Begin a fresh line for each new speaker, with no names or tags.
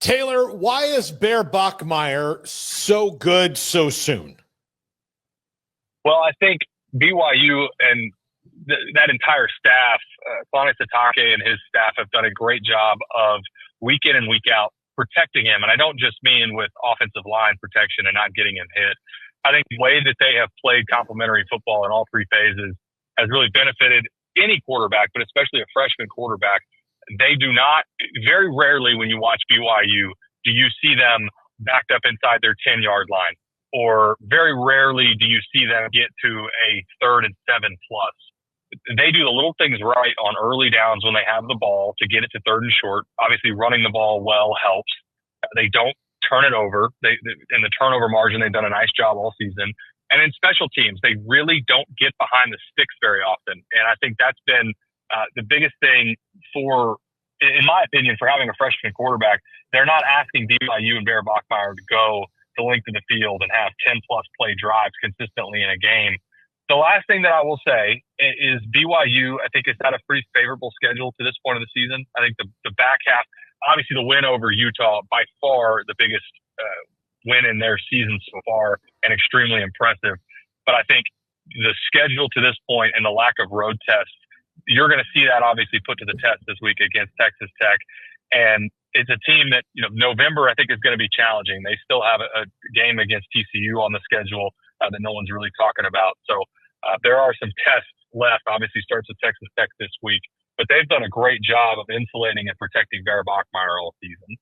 Taylor, why is Bear Bachmeier so good so soon?
Well, I think BYU and that entire staff, Sonny Satake and his staff have done a great job of week in and week out protecting him. And I don't just mean with offensive line protection and not getting him hit. I think the way that they have played complementary football in all three phases has really benefited any quarterback, but especially a freshman quarterback. They do not, very rarely when you watch BYU, do you see them backed up inside their 10-yard line, or very rarely do you see them get to a 3rd and 7 plus. They do the little things right on early downs when they have the ball to get it to 3rd and short. Obviously, running the ball well helps. They don't turn it over. In the turnover margin, they've done a nice job all season. And in special teams, they really don't get behind the sticks very often. And I think that's been the biggest thing in my opinion, for having a freshman quarterback. They're not asking BYU and Bear Bachmeier to go the length of the field and have 10-plus play drives consistently in a game. The last thing that I will say is BYU, I think, has had a pretty favorable schedule to this point of the season. I think the back half, obviously the win over Utah, by far the biggest win in their season so far and extremely impressive. But I think the schedule to this point and the lack of road tests, you're going to see that obviously put to the test this week against Texas Tech. And it's a team that, November I think is going to be challenging. They still have a game against TCU on the schedule that no one's really talking about. So there are some tests left. Obviously starts with Texas Tech this week, but they've done a great job of insulating and protecting Bear Bachmeier all season.